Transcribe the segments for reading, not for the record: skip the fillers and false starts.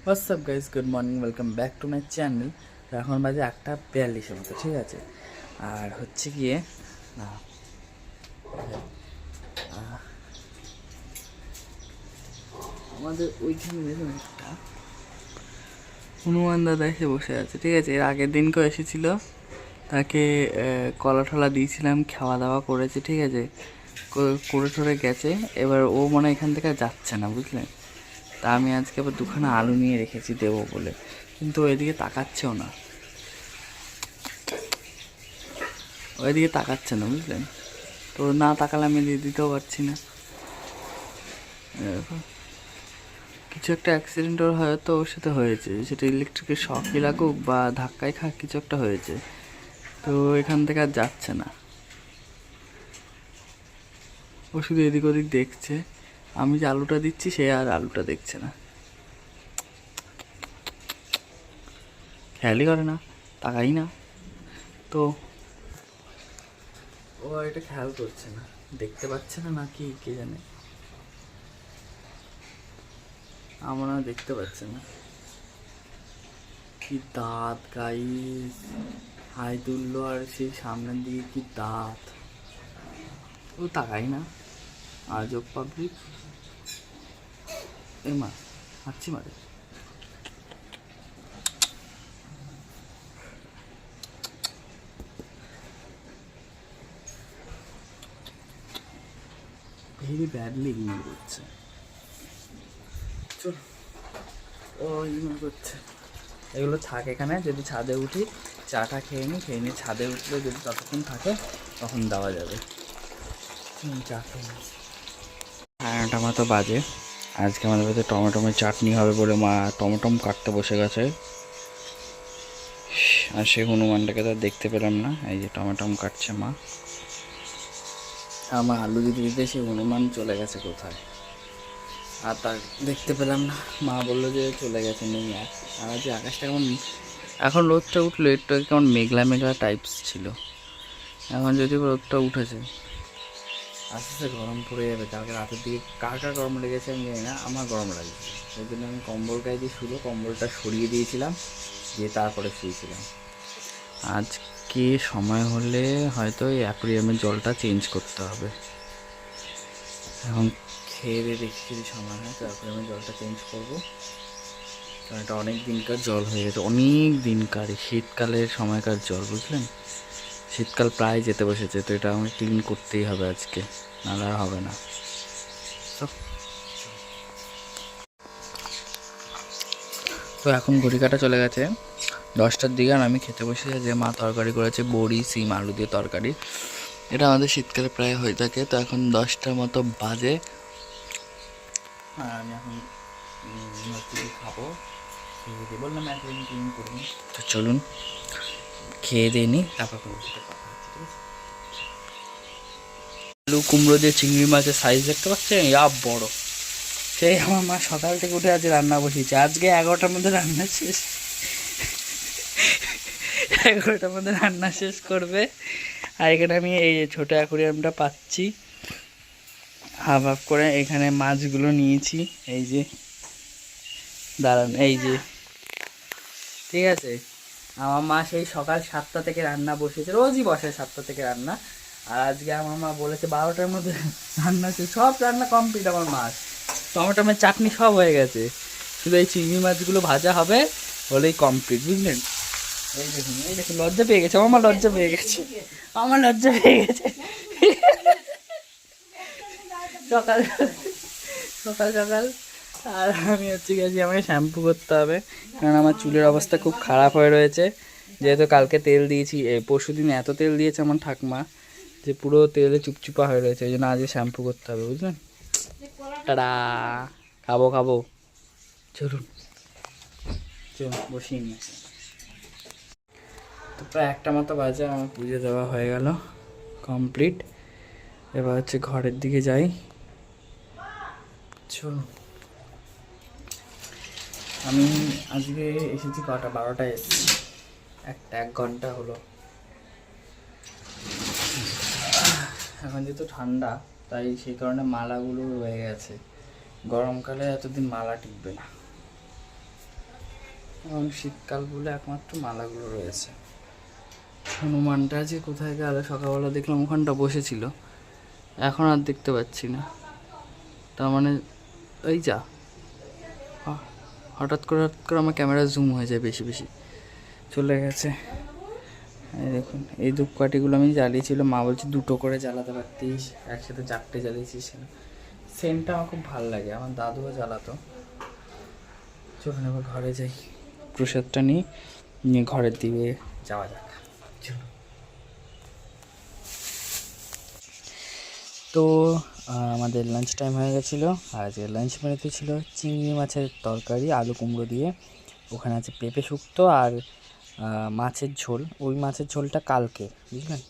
WhatsApp guys, good morning, welcome back to my channel. তো এখন বাজে 1:42 মতো, ঠিক আছে। আর হচ্ছে গিয়ে না আমাদের ওইখানে দেখুন একটা হনুমান দাদা এসে বসে আছে, ঠিক আছে। এর আগের দিনকেও এসেছিল, তাকে কলা টলা দিয়েছিলাম, খাওয়া দাওয়া করেছে, ঠিক আছে, করে ঠরে গেছে। এবার ও মনে হয় এখান থেকে আর যাচ্ছে না, বুঝলেন। তা আমি আজকে আবার দুখানা আলু নিয়ে রেখেছি দেবো বলে, কিন্তু ও এদিকে তাকাচ্ছেও না, ওইদিকে তাকাচ্ছে না, বুঝলেন। তো না তাকালে আমি দিয়ে দিতেও পারছি না। এরকম কিছু একটা অ্যাক্সিডেন্ট ওর হয়তো ওর সাথে হয়েছে, সেটা ইলেকট্রিকের শকই লাগুক বা ধাক্কায় খাক, কিছু একটা হয়েছে। তো এখান থেকে আর যাচ্ছে না, ও শুধু এদিক ওদিক দেখছে। আমি যে আলুটা দিচ্ছি সে আর আলুটা দেখছে না, খেয়ালই করে না, তাকাই না। তো ও আর এটা খেয়াল করছে না, দেখতে পাচ্ছে না নাকি কে জানে, আমার আর দেখতে পাচ্ছে না। কি দাঁত গাইস, হাই তুললো আর সেই সামনের দিকে কি দাঁত, ও তাকাই না। আজব পাবলিক। এ মা, হাঁচি মারে। ভেরি ব্যাডলি ইগনোর করছে। চল, ও ইগনোর করছে। এগুলো থাক এখানে, যদি ছাদে উঠি চাটা খেয়ে নিই ছাদে উঠলে যদি ততক্ষণ থাকে তখন দেওয়া যাবে। চা খেয়ে নিই। 9:30 মতো বাজে। আজকে আমাদের বাড়িতে টমেটোমের চাটনি হবে বলে মা টমেটম কাটতে বসে গেছে। আর সে হনুমানটাকে তো দেখতে পেলাম না, এই যে টমেটম কাটছে মা। আমার আলু দিতে দিতে সে হনুমান চলে গেছে কোথায়, আর তার দেখতে পেলাম না। মা বললো যে চলে গেছে, নেই। আর যে আকাশটা কেমন, এখন রোদটা উঠলো একটু আগে কেমন মেঘলা মেঘলা টাইপস ছিল, এখন যদি রোদটা উঠেছে আস্তে আস্তে গরম পড়ে যাবে। কালকে রাতের দিকে কার কার গরম লেগেছে আমি জানি না, আমার গরম লাগছে। সেই জন্য আমি কম্বল গায়ে দিয়ে শুলো, কম্বলটা সরিয়ে দিয়েছিলাম, দিয়ে তারপরে শুয়েছিলাম। আজকে সময় হলে হয়তো এই অ্যাকুরিয়ামের জলটা চেঞ্জ করতে হবে। এখন খেয়ে দিয়ে দেখি যদি সময় হয় তো অ্যাকুরিয়ামের জলটা চেঞ্জ করবো, কারণ এটা অনেক দিনকার জল হয়ে গেছে, অনেক দিনকার শীতকালের সময়কার জল, বুঝলেন। শীতকাল প্রায় যেতে বসেছে, তো এটা আমাকে ক্লিন করতেই হবে আজকে, নাহলে আর হবে না। তো এখন ঘড়ি কাটা চলে গেছে 10টার দিকে, আর আমি খেতে বসেছি। যে মা তরকারি করেছে বড়ি সিম আলু দিয়ে তরকারি, এটা আমাদের শীতকালে প্রায় হয়ে থাকে। তো এখন 10টার মতো বাজে, আর আমি এখন খাবো। খেয়ে দিয়ে বললাম একদিন ক্লিন করুন, তো চলুন খেয়ে দিয়ে নিই, তারপর কোনো সাথে কথা হচ্ছে, ঠিক আছে। আলু কুমড়ো দিয়ে চিংড়ি মাছের সাইজ দেখতে পাচ্ছেন, বড়। সেই আমার মা সকাল থেকে উঠে আজ রান্না বসিয়েছে, আজকে 11টার মধ্যে রান্না শেষ, 11টার মধ্যে রান্না শেষ করবে। আর এখানে আমি এই যে ছোটো অ্যাকুরিয়ামটা পাচ্ছি, হাফ হাফ করে এখানে মাছগুলো নিয়েছি, এই যে দাঁড়ান, এই যে, ঠিক আছে। আমার মা সেই সকাল 7টা থেকে রান্না বসেছে, রোজই বসে 7টা থেকে রান্না। আর আজকে আমার মা বলেছে 12টার মধ্যে রান্না শেষ, সব রান্না কমপ্লিট। আমার মাছ টমেটোমের চাটনি সব হয়ে গেছে, শুধু এই চিংড়ি মাছগুলো ভাজা হবে, হলেই কমপ্লিট, বুঝলেন। এই দেখুন লজ্জা পেয়ে গেছে আমার মা, লজ্জা পেয়ে গেছে আমার, লজ্জা পেয়ে গেছে। সকাল সকাল সকাল আর আমি হচ্ছে গেছি, আমাকে শ্যাম্পু করতে হবে, কারণ আমার চুলের অবস্থা খুব খারাপ হয়ে রয়েছে। যেহেতু কালকে তেল দিয়েছি, পরশু দিন এত তেল দিয়েছে আমার ঠাকমা যে পুরো তেলে চুপচুপা হয়ে রয়েছে, ওই জন্য আজকে শ্যাম্পু করতে হবে, বুঝলেন। টাটা, খাবো খাবো, চলুন চলুন বসিয়ে নিয়ে আসি। তো প্রায় 1টা মতো বাজে, আমার পুজো দেওয়া হয়ে গেল কমপ্লিট। এবার হচ্ছে ঘরের দিকে যাই, চলুন। আমি আজকে এসেছি কটা, 12টায় এসেছি, 1 ঘন্টা হলো। এখন যেহেতু ঠান্ডা, তাই সেই কারণে মালাগুলো রয়ে গেছে, গরমকালে এতদিন মালা টিকবে না। এবং শীতকাল বলে একমাত্র মালাগুলো রয়েছে। হনুমানটা যে কোথায় গেল, সকালবেলা দেখলাম ওখানটা বসেছিল, এখন আর দেখতে পাচ্ছি না। তার মানে এই যা হঠাৎ করে আমার ক্যামেরা জুম হয়ে যায় বেশি বেশি, চলে গেছে। এই দেখুন, এই ধূপকাঠিগুলো আমি জ্বালিয়েছিল, মা বলছে 2টো করে জ্বালাতে পারতিস, একসাথে 4টে জ্বালিয়েছিস। সেন্টটা আমার খুব ভালো লাগে, আমার দাদুও জ্বালাতো। চলুন এবার ঘরে যাই, প্রসাদটা নিয়ে ঘরের দিকে যাওয়া যাক। তো আমাদের লাঞ্চ টাইম হয়ে গেছিলো। আর আজকে লাঞ্চ মেনুতে ছিল চিংড়ি মাছের তরকারি আলু কুমড়ো দিয়ে, ওখানে আছে পেঁপে শুক্তো আর মাছের ঝোল। ওই মাছের ঝোলটা কালকে, বুঝলেন।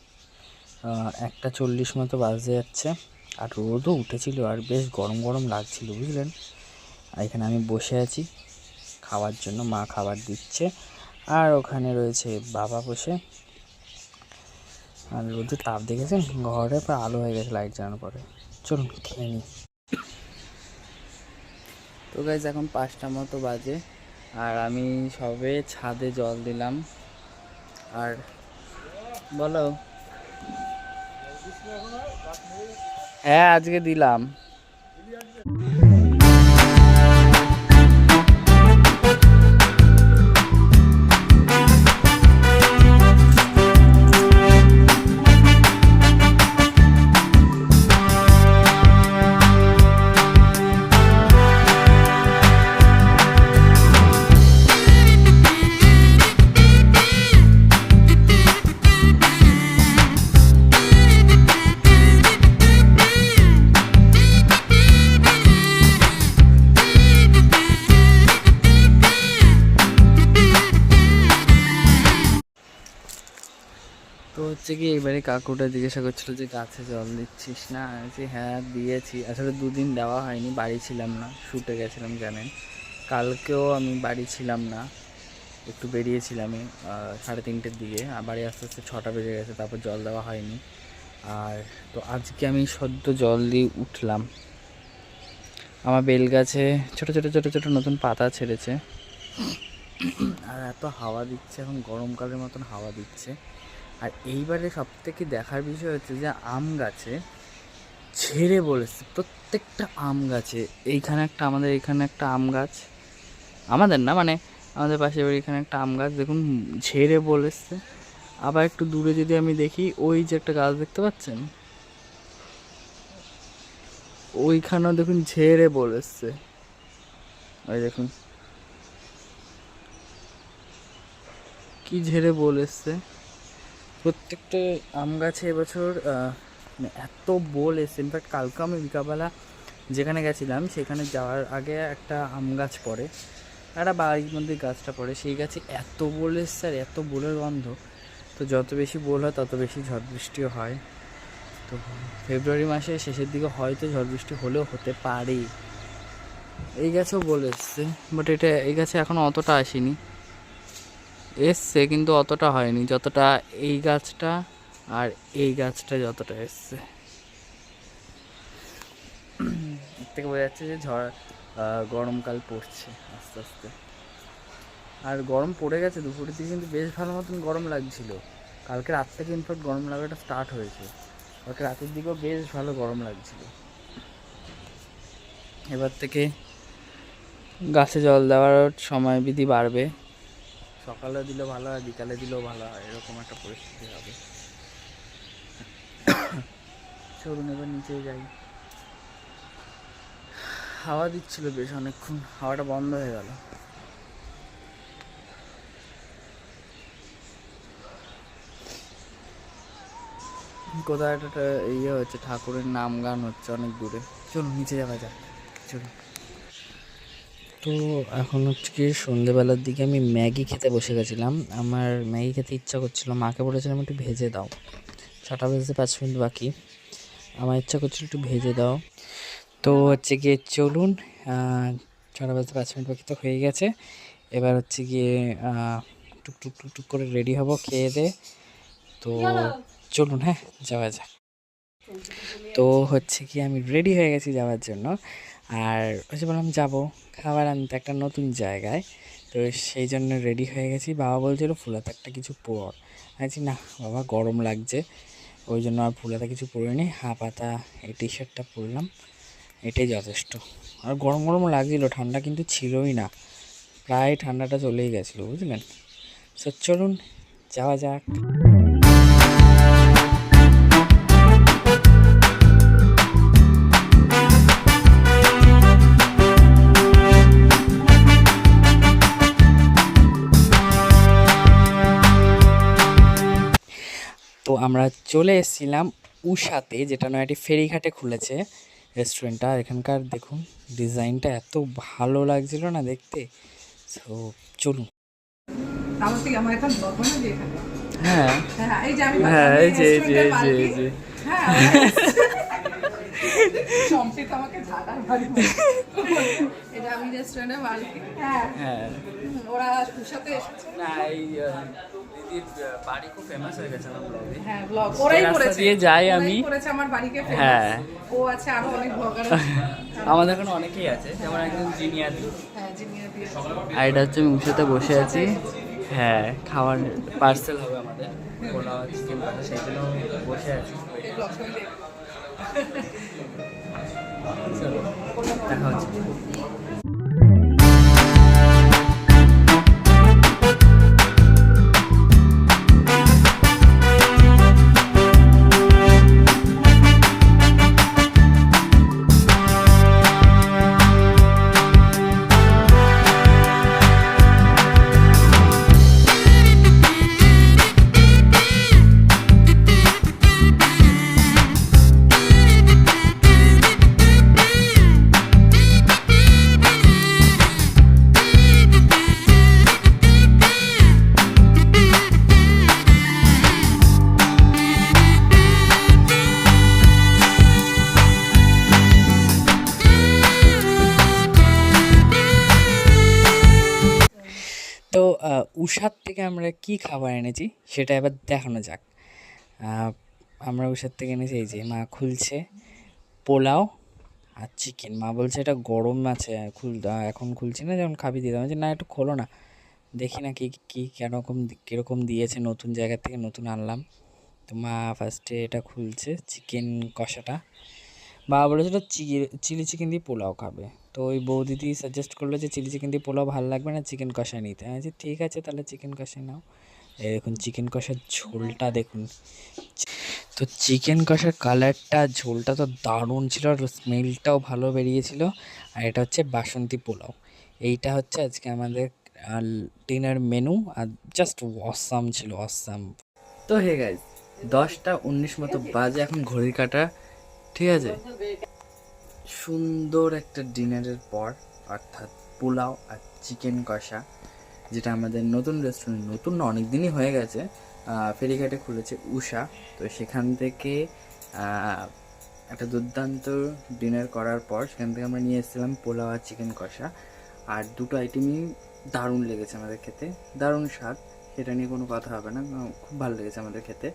1:40 মতো বাজতে যাচ্ছে, আর রোদও উঠেছিল আর বেশ গরম গরম লাগছিল, বুঝলেন। আর এখানে আমি বসে আছি খাওয়ার জন্য, মা খাবার দিচ্ছে, আর ওখানে রয়েছে বাবা বসে। আর রোদের তাপ দেখেছেন, ঘরে প্রায় আলো হয়ে গেছে লাইট জ্বালানোর পরে। চলুন খেয়ে নিই। তো গাইজ এখন 5টা মতো বাজে, আর আমি সবে ছাদে জল দিলাম। আর বলো। হ্যাঁ আজকে দিলাম। তো হচ্ছে কি, এবারে কাকুটা জিজ্ঞাসা করছিল যে গাছে জল দিচ্ছিস না, যে হ্যাঁ দিয়েছি। আসলে 2 দিন দেওয়া হয়নি, বাড়ি ছিলাম না, শুটে গেছিলাম জানেন। কালকেও আমি বাড়ি ছিলাম না, একটু বেরিয়েছিলাম 3:30-টের দিকে, আর বাড়ি আস্তে আস্তে 6টা বেজে গেছে, তারপর জল দেওয়া হয়নি। আর তো আজকে আমি সদ্য জল দিয়ে উঠলাম। আমার বেল গাছে ছোটো ছোটো ছোটো ছোটো নতুন পাতা ছেড়েছে, আর এত হাওয়া দিচ্ছে, এখন গরমকালের মতন হাওয়া দিচ্ছে। আর এইবারে সবথেকে দেখার বিষয় হচ্ছে যে আম গাছে ঝেড়ে বলেছে, প্রত্যেকটা আম গাছে। আমাদের এইখানে একটা আম গাছ, আমাদের না মানে আমাদের পাশের বাড়ি, এখানে একটা আম গাছ দেখুন ঝেড়ে বলেছে। আবার একটু দূরে যদি আমি দেখি, ওই যে একটা গাছ দেখতে পাচ্ছেন, ওইখানেও দেখুন ঝেড়ে বলেছে। ওই দেখুন কি ঝেড়ে বলেছে। প্রত্যেকটা আম গাছে এবছর এত বোল এসছে। ইনফ্যাক্ট কালকে আমি বিকালবেলা যেখানে গেছিলাম, সেখানে যাওয়ার আগে একটা আম গাছ পড়ে, একটা বাড়ির মধ্যে গাছটা পড়ে, সেই গাছে এত বোল এসছে আর এত বোলের গন্ধ। তো যত বেশি বোল হয় তত বেশি ঝড় বৃষ্টিও হয়। তো ফেব্রুয়ারি মাসের শেষের দিকে হয়তো ঝড় বৃষ্টি হলেও হতে পারে। এই গাছেও বোল এসছে, বাট এই গাছে এখনও অতটা আসেনি, এসছে কিন্তু অতটা হয়নি যতটা এই গাছটা আর এই গাছটা যতটা এসছে। এর থেকে বোঝা যাচ্ছে যে গরমকাল পড়ছে আস্তে আস্তে। আর গরম পড়ে গেছে, দুপুরের দিকে কিন্তু বেশ ভালো মতন গরম লাগছিল। কালকে রাত থেকে ইনফ্যাক্ট গরম লাগাটা স্টার্ট হয়েছে, কালকে রাতের দিকেও বেশ ভালো গরম লাগছিল। এবার থেকে গাছে জল দেওয়ার সময় বিধি বাড়বে, সকালে দিলেও ভালো হয়, বিকালে দিলেও ভালো হয়, এরকম একটা পরিস্থিতি হবে। চলুন এবার নিচে যাই। হাওয়া দিচ্ছিল বেশ অনেকক্ষণ, হাওয়াটা বন্ধ হয়ে গেল। কোথাও একটা ইয়ে হচ্ছে, ঠাকুরের নাম গান হচ্ছে অনেক দূরে। চলুন নিচে যাওয়া যাক, চলুন। তো এখন হচ্ছে কি সন্ধেবেলার দিকে আমি ম্যাগি খেতে বসে গেছিলাম। আমার ম্যাগি খেতে ইচ্ছা করছিল, মাকে বলেছিলাম একটু ভেজে দাও। 6টা বাজতে 5 মিনিট বাকি, আমার ইচ্ছা করছিল একটু ভেজে দাও। তো হচ্ছে গিয়ে চলুন, 6টা বাজতে 5 মিনিট বাকি তো হয়ে গেছে। এবার হচ্ছে গিয়ে টুকটুক টুকটুক করে রেডি হব খেয়ে দে। তো চলুন হ্যাঁ যাওয়া যাক। তো হচ্ছে কি আমি রেডি হয়ে গেছি যাওয়ার জন্য, আর হচ্ছে বললাম যাবো খাবার আনতে একটা নতুন জায়গায়। তো সেই জন্য রেডি হয়ে গেছি। বাবা বলছিল ফুলাতে একটা কিছু পর, আছি না বাবা গরম লাগছে, ওই জন্য আর ফুলাতে কিছু পরিনি, হাফ হাতা এই টি শার্টটা পরলাম, এটাই যথেষ্ট। আর গরম গরম লাগছিল, ঠান্ডা কিন্তু ছিলই না, প্রায় ঠান্ডাটা চলেই গেছিলো বুঝলেন। সো চলুন যাওয়া যাক। তো আমরা চলে এসেছিলাম উষাতে, যেটা নয়টি ফেরিঘাটে খুলেছে রেস্টুরেন্টটা। এখানকার দেখুন ডিজাইনটা এত ভালো লাগছিল না দেখতে। তো চলুন। হ্যাঁ হ্যাঁ এই যে এটা আমি রেস্টুরেন্টের মালিক। হ্যাঁ হ্যাঁ ওরা উষাতে এসেছে। না এই দিদির বাড়ি খুব ফেমাস হয়ে গেছে না ব্লগে। হ্যাঁ ব্লগ ওরাই করেছে, দিয়ে যাই আমি করেছে আমার বাড়িকে ফেমাস। হ্যাঁ ও আছে, আরো অনেক ব্লগার আছে আমাদের এখানে অনেকেই আছে, যেমন একজন জিনিয়া দি। হ্যাঁ জিনিয়া দিয়ে। আর এটা হচ্ছে আমি উষাতে বসে আছি। হ্যাঁ খাবার পার্সেল হবে আমাদের, পোলাও চিকেন পাতা, সেই জন্য বসে আছি। এই ব্লগ সবাই দেখবে। চলো দেখা হচ্ছে। তো উষার থেকে আমরা কি খাবার এনেছি সেটা এবার দেখানো যাক। আমরা উষার থেকে এনেছি এই যে মা খুলছে পোলাও আর চিকেন। মা বলছে এটা গরম আছে, এখন খুলছি না, যখন খাবি দিয়ে দেবো। না একটু খোলো না, দেখি না কি কি কীরকম দিয়েছে, নতুন জায়গা থেকে নতুন আনলাম। তো মা ফার্স্টে এটা খুলছে চিকেন কষাটা। বাবা বলেছিল চিলি চিকেন দিয়ে পোলাও খাবে, তো ওই বৌদিদি সাজেস্ট করলো যে চিলি চিকেন দিয়ে পোলাও ভালো লাগবে না, চিকেন কষা নিতে। আমি বলছি ঠিক আছে তাহলে চিকেন কষা নাও। এই দেখুন চিকেন কষার ঝোলটা দেখুন। তো চিকেন কষার কালারটা, ঝোলটা তো দারুণ ছিল, আর স্মেলটাও ভালো বেরিয়েছিল। আর এটা হচ্ছে বাসন্তী পোলাও। এইটা হচ্ছে আজকে আমাদের ডিনার মেনু, আর জাস্ট অসাম ছিল, অসাম। তো হে গাইস 10টা 19 মতো বাজে এখন ঘড়ির কাঁটা, ঠিক আছে। সুন্দর একটা ডিনারের পর, অর্থাৎ পোলাও আর চিকেন কষা, যেটা আমাদের নতুন রেস্টুরেন্ট, নতুন না অনেক দিনই হয়ে গেছে, ফেরিঘাটে খুলেছে উষা। তো সেখান থেকে একটা দুর্দান্ত ডিনার করার পর সেখান থেকে আমরা নিয়ে এসেছিলাম পোলাও আর চিকেন কষা। আর দুটো আইটেমই দারুণ লেগেছে আমাদের খেতে, দারুণ স্বাদ, সেটা নিয়ে কোনো কথা হবে না, খুব ভালো লেগেছে আমাদের খেতে।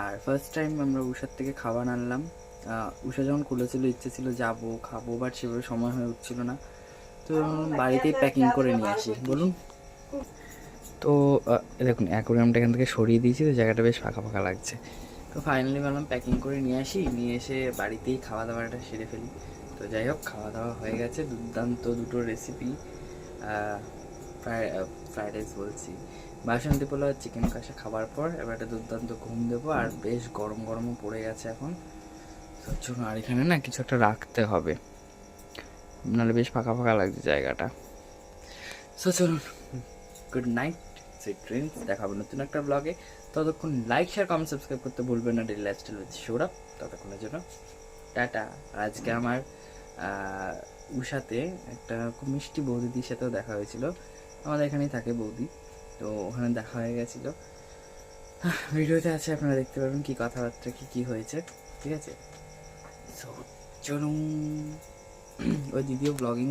আর ফার্স্ট টাইম আমরা উষার থেকে খাবার আনলাম। উষা যখন খুলেছিল ইচ্ছে ছিল যাবো খাবো, বাট সেভাবে সময় হয়ে উঠছিল না, তো বাড়িতেই প্যাকিং করে নিয়ে আসি বলুন। তো দেখুন অ্যাকোয়ারিয়ামটা এখান থেকে সরিয়ে দিয়েছি, তো জায়গাটা বেশ ফাঁকা ফাঁকা লাগছে। তো ফাইনালি ভাবলাম প্যাকিং করে নিয়ে আসি, নিয়ে এসে বাড়িতেই খাওয়া দাওয়াটা সেরে ফেলি। তো যাই হোক খাওয়া দাওয়া হয়ে গেছে, দুর্দান্ত দুটো রেসিপি, ফ্রাইড রাইস বলছি, বাসন্তী পোলাও চিকেন কষা খাবার পর এবার একটা দুর্দান্ত ঘুম দেবো। আর বেশ গরম গরমও পড়ে গেছে এখন, তো চলুন। আর এখানে না কিছু একটা রাখতে হবে, নাহলে বেশ ফাঁকা ফাঁকা লাগছে জায়গাটা। সো চলুন, গুড নাইট, সুইট ড্রিমস, দেখা হবে নতুন একটা ব্লগে। ততক্ষণ লাইক শেয়ার কমেন্ট সাবস্ক্রাইব করতে ভুলবেন না। ডেইলি লাইফস্টাইল উইথ সৌরভ, ততক্ষণের জন্য টাটা। আজকে আমার উষাতে একটা খুব মিষ্টি বৌদিদির সাথেও দেখা হয়েছিল, আমাদের এখানেই থাকে বৌদি, তো ওখানে দেখা হয়ে গেছিলো। ভিডিওতে আছে, আপনারা দেখতে পারবেন কী কথাবার্তা কী হয়েছে, ঠিক আছে। সো চলুন, ওই দিদিও ব্লগিং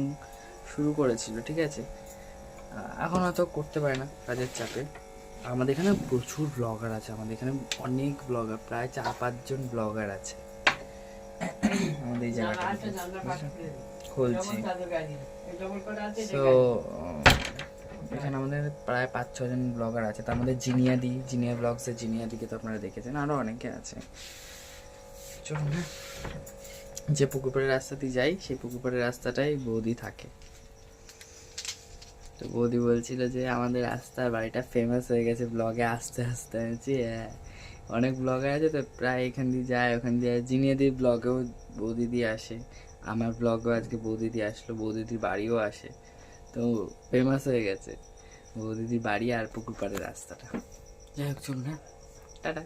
শুরু করেছিল, ঠিক আছে, এখন হয়তো করতে পারে না কাজের চাপে। আমাদের এখানে প্রচুর ব্লগার আছে, আমাদের এখানে অনেক ব্লগার, প্রায় 4-5 জন ব্লগার আছে আমাদের এই জায়গাটা খুলছি। তো এখানে আমাদের প্রায় 5-6 জন ব্লগার আছে, তার মধ্যে জিনিয়া ব্লগসের জিনিয়াদিকে তো আপনারা দেখেছেন, আরও অনেকে আছে। চলুন না, যে পুকুরপাড়ের রাস্তা দিয়ে যাই সেই পুকুরপাড়ের রাস্তাটাই বৌদি থাকে। তো বৌদি বলছিল যে আমাদের রাস্তার বাড়িটা ফেমাস হয়ে গেছে ব্লগে আস্তে আস্তে। আমি বলছি হ্যাঁ, অনেক ব্লগার আছে তো প্রায় এখান দিয়ে যায় ওখান দিয়ে, জিনিয়াদির ব্লগেও বৌদি দিয়ে আসে, আমার ব্লগেও আজকে বৌদি দিয়ে আসলো, বৌদিদির বাড়িও আসে। তো ফেমাস হয়ে গেছে বৌদিদির বাড়ি আর পুকুরপাড়ের রাস্তাটা। যাই হোক, চলুন, হ্যাঁ, টাটা।